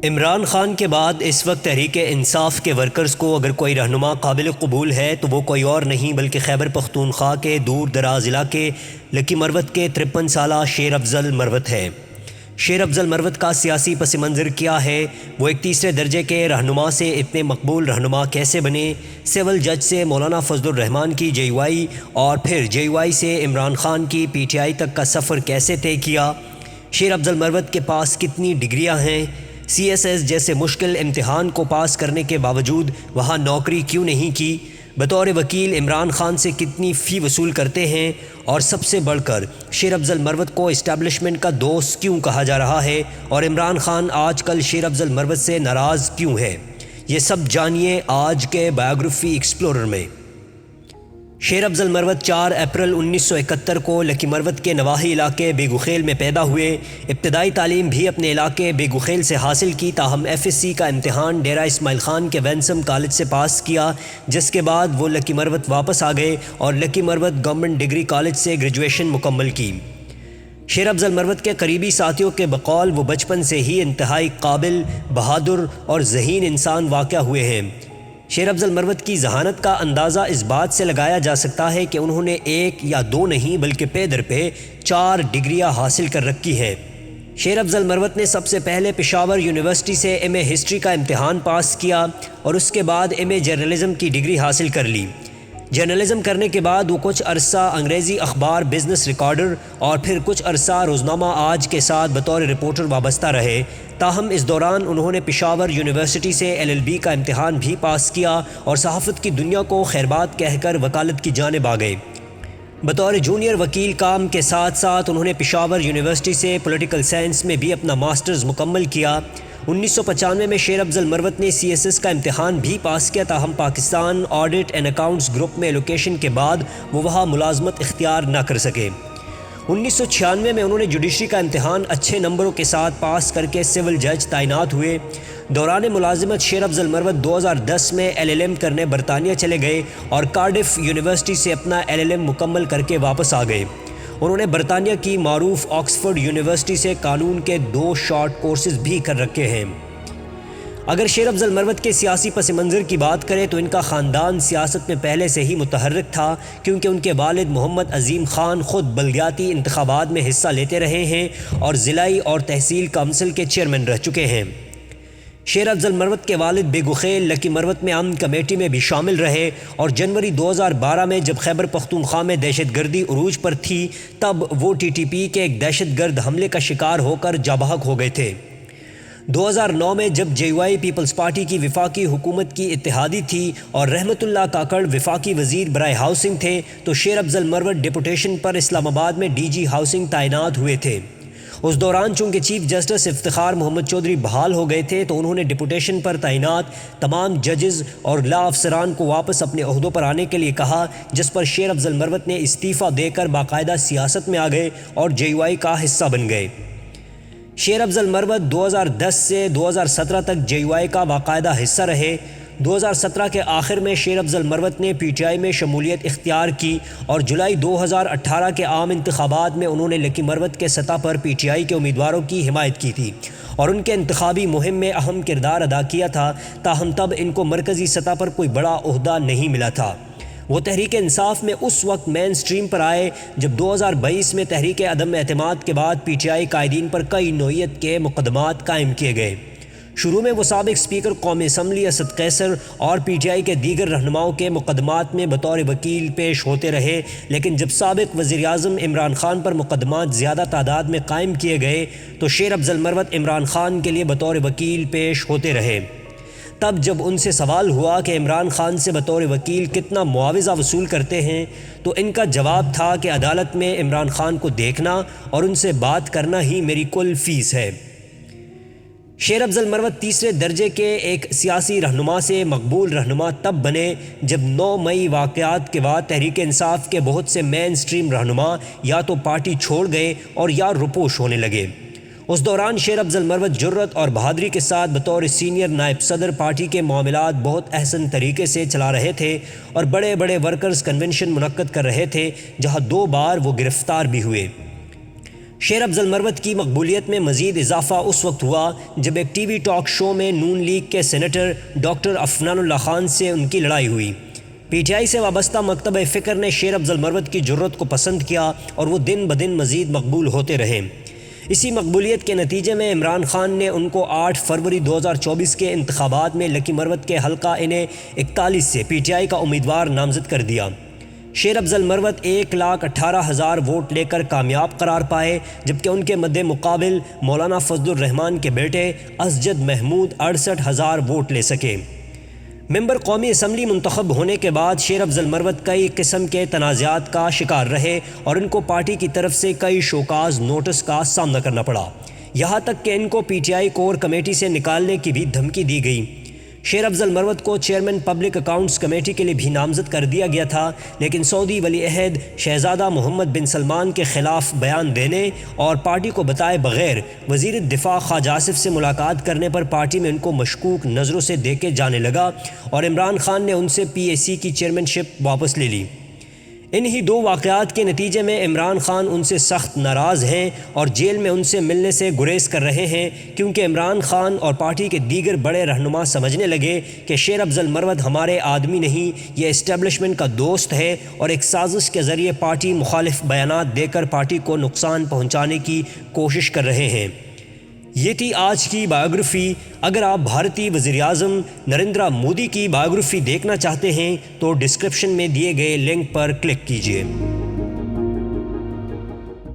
عمران خان کے بعد اس وقت تحریک انصاف کے ورکرز کو اگر کوئی رہنما قابل قبول ہے تو وہ کوئی اور نہیں بلکہ خیبر پختونخوا کے دور دراز علاقے لکی مروت کے 53 سالہ شیر افضل مروت ہے۔ شیر افضل مروت کا سیاسی پس منظر کیا ہے؟ وہ ایک تیسرے درجے کے رہنما سے اتنے مقبول رہنما کیسے بنے؟ سول جج سے مولانا فضل الرحمان کی جے یو آئی اور پھر جے یو آئی سے عمران خان کی پی ٹی آئی تک کا سفر کیسے طے کیا؟ شیر افضل مروت کے پاس کتنی ڈگریاں ہیں؟ سی ایس ایس جیسے مشکل امتحان کو پاس کرنے کے باوجود وہاں نوکری کیوں نہیں کی؟ بطور وکیل عمران خان سے کتنی فی وصول کرتے ہیں؟ اور سب سے بڑھ کر شیر افضل مروت کو اسٹیبلشمنٹ کا دوست کیوں کہا جا رہا ہے اور عمران خان آج کل شیر افضل مروت سے ناراض کیوں ہے؟ یہ سب جانیے آج کے بایوگرافی ایکسپلورر میں۔ شیر افضل مروت 4 اپریل 1971 کو لکی مروت کے نواحی علاقے بے گخیل میں پیدا ہوئے۔ ابتدائی تعلیم بھی اپنے علاقے بے گخیل سے حاصل کی، تاہم ایف ایس سی کا امتحان ڈیرہ اسماعیل خان کے وینسم کالج سے پاس کیا، جس کے بعد وہ لکی مروت واپس آ گئے اور لکی مروت گورنمنٹ ڈگری کالج سے گریجویشن مکمل کی۔ شیر افضل مروت کے قریبی ساتھیوں کے بقول وہ بچپن سے ہی انتہائی قابل، بہادر اور ذہین انسان واقع ہوئے ہیں۔ شیر افضل مروت کی ذہانت کا اندازہ اس بات سے لگایا جا سکتا ہے کہ انہوں نے 1 یا 2 نہیں بلکہ پے در پہ 4 ڈگریاں حاصل کر رکھی ہیں۔ شیر افضل مروت نے سب سے پہلے پشاور یونیورسٹی سے ایم اے ہسٹری کا امتحان پاس کیا اور اس کے بعد ایم اے جرنلزم کی ڈگری حاصل کر لی۔ جرنلزم کرنے کے بعد وہ کچھ عرصہ انگریزی اخبار بزنس ریکارڈر اور پھر کچھ عرصہ روزنامہ آج کے ساتھ بطور رپورٹر وابستہ رہے، تاہم اس دوران انہوں نے پشاور یونیورسٹی سے ایل ایل بی کا امتحان بھی پاس کیا اور صحافت کی دنیا کو خیرباد کہہ کر وکالت کی جانب آ گئے۔ بطور جونیئر وکیل کام کے ساتھ ساتھ انہوں نے پشاور یونیورسٹی سے پولیٹیکل سائنس میں بھی اپنا ماسٹرز مکمل کیا۔ 1995 میں شیر افضل مروت نے سی ایس ایس کا امتحان بھی پاس کیا، تاہم Pakistan audit and accounts group میں ایلوکیشن کے بعد وہ وہاں ملازمت اختیار نہ کر سکے۔ 1996 میں انہوں نے جوڈیشری کا امتحان اچھے نمبروں کے ساتھ پاس کر کے سول جج تعینات ہوئے۔ دوران ملازمت شیر افضل مروت 2010 میں ایل ایل ایم کرنے برطانیہ چلے گئے اور کارڈف یونیورسٹی سے اپنا ایل ایل ایم مکمل کر کے واپس آ گئے۔ انہوں نے برطانیہ کی معروف آکسفورڈ یونیورسٹی سے قانون کے 2 شارٹ کورسز بھی کر رکھے ہیں۔ اگر شیر افضل مروت کے سیاسی پس منظر کی بات کریں تو ان کا خاندان سیاست میں پہلے سے ہی متحرک تھا، کیونکہ ان کے والد محمد عظیم خان خود بلدیاتی انتخابات میں حصہ لیتے رہے ہیں اور ضلعی اور تحصیل کونسل کے چیئرمین رہ چکے ہیں۔ شیر افضل مروت کے والد بے گخیل لکی مروت میں امن کمیٹی میں بھی شامل رہے اور جنوری 2012 میں جب خیبر پختونخوا میں دہشت گردی عروج پر تھی تب وہ ٹی ٹی پی کے ایک دہشت گرد حملے کا شکار ہو کر جاں بحق ہو گئے تھے۔ 2009 میں جب جے یو آئی پیپلز پارٹی کی وفاقی حکومت کی اتحادی تھی اور رحمت اللہ کاکڑ وفاقی وزیر برائے ہاؤسنگ تھے تو شیر افضل مروت ڈپوٹیشن پر اسلام آباد میں ڈی جی ہاؤسنگ تعینات ہوئے تھے۔ اس دوران چونکہ چیف جسٹس افتخار محمد چودھری بحال ہو گئے تھے تو انہوں نے ڈپوٹیشن پر تعینات تمام ججز اور لا افسران کو واپس اپنے عہدوں پر آنے کے لیے کہا، جس پر شیر افضل مروت نے استعفیٰ دے کر باقاعدہ سیاست میں آ گئے اور جے یو آئی کا حصہ بن گئے۔ شیر افضل مروت 2010 سے 2017 تک جے یو آئی کا باقاعدہ حصہ رہے۔ 2017 کے آخر میں شیر افضل مروت نے پی ٹی آئی میں شمولیت اختیار کی اور جولائی 2018 کے عام انتخابات میں انہوں نے لکی مروت کے سطح پر پی ٹی آئی کے امیدواروں کی حمایت کی تھی اور ان کے انتخابی مہم میں اہم کردار ادا کیا تھا، تاہم تب ان کو مرکزی سطح پر کوئی بڑا عہدہ نہیں ملا تھا۔ وہ تحریک انصاف میں اس وقت مین سٹریم پر آئے جب 2022 میں تحریک عدم اعتماد کے بعد پی ٹی آئی قائدین پر کئی نوعیت کے مقدمات قائم کیے گئے۔ شروع میں وہ سابق اسپیکر قومی اسمبلی اسد قیصر اور پی ٹی آئی کے دیگر رہنماؤں کے مقدمات میں بطور وکیل پیش ہوتے رہے، لیکن جب سابق وزیر اعظم عمران خان پر مقدمات زیادہ تعداد میں قائم کیے گئے تو شیر افضل مروت عمران خان کے لیے بطور وکیل پیش ہوتے رہے۔ تب جب ان سے سوال ہوا کہ عمران خان سے بطور وکیل کتنا معاوضہ وصول کرتے ہیں تو ان کا جواب تھا کہ عدالت میں عمران خان کو دیکھنا اور ان سے بات کرنا ہی میری کل فیس ہے۔ شیر افضل مروت تیسرے درجے کے ایک سیاسی رہنما سے مقبول رہنما تب بنے جب 9 مئی واقعات کے بعد تحریک انصاف کے بہت سے مین سٹریم رہنما یا تو پارٹی چھوڑ گئے اور یا روپوش ہونے لگے۔ اس دوران شیر افضل مروت جرأت اور بہادری کے ساتھ بطور سینئر نائب صدر پارٹی کے معاملات بہت احسن طریقے سے چلا رہے تھے اور بڑے بڑے ورکرز کنونشن منعقد کر رہے تھے، جہاں 2 بار وہ گرفتار بھی ہوئے۔ شیر افضل مروت کی مقبولیت میں مزید اضافہ اس وقت ہوا جب ایک ٹی وی ٹاک شو میں نون لیگ کے سینیٹر ڈاکٹر عفنان اللہ خان سے ان کی لڑائی ہوئی۔ پی ٹی آئی سے وابستہ مکتبہ فکر نے شیر افضل مروت کی جرأت کو پسند کیا اور وہ دن بدن مزید مقبول ہوتے رہے۔ اسی مقبولیت کے نتیجے میں عمران خان نے ان کو 8 فروری 2024 کے انتخابات میں لکی مروت کے حلقہ ان 41 سے پی ٹی آئی کا امیدوار نامزد کر دیا۔ شیر افضل مروت 1,18,000 ووٹ لے کر کامیاب قرار پائے، جبکہ ان کے مد مقابل مولانا فضل الرحمان کے بیٹے اسجد محمود 68,000 ووٹ لے سکے۔ ممبر قومی اسمبلی منتخب ہونے کے بعد شیر افضل مروت کئی قسم کے تنازعات کا شکار رہے اور ان کو پارٹی کی طرف سے کئی شوکاز نوٹس کا سامنا کرنا پڑا، یہاں تک کہ ان کو P T I core committee سے نکالنے کی بھی دھمکی دی گئی۔ شیر افضل مروت کو چیئرمین پبلک اکاؤنٹس کمیٹی کے لیے بھی نامزد کر دیا گیا تھا، لیکن سعودی ولی عہد شہزادہ محمد بن سلمان کے خلاف بیان دینے اور پارٹی کو بتائے بغیر وزیر دفاع خواجہ آصف سے ملاقات کرنے پر پارٹی میں ان کو مشکوک نظروں سے دیکھے جانے لگا اور عمران خان نے ان سے پی اے سی کی چیئرمین شپ واپس لے لی۔ انہی 2 واقعات کے نتیجے میں عمران خان ان سے سخت ناراض ہیں اور جیل میں ان سے ملنے سے گریز کر رہے ہیں، کیونکہ عمران خان اور پارٹی کے دیگر بڑے رہنما سمجھنے لگے کہ شیر افضل مروت ہمارے آدمی نہیں، یہ اسٹیبلشمنٹ کا دوست ہے اور ایک سازش کے ذریعے پارٹی مخالف بیانات دے کر پارٹی کو نقصان پہنچانے کی کوشش کر رہے ہیں۔ یہ تھی آج کی بایوگرافی۔ اگر آپ بھارتی وزیر اعظم نریندر مودی کی بایوگرافی دیکھنا چاہتے ہیں تو ڈسکرپشن میں دیے گئے لنک پر کلک کیجیے۔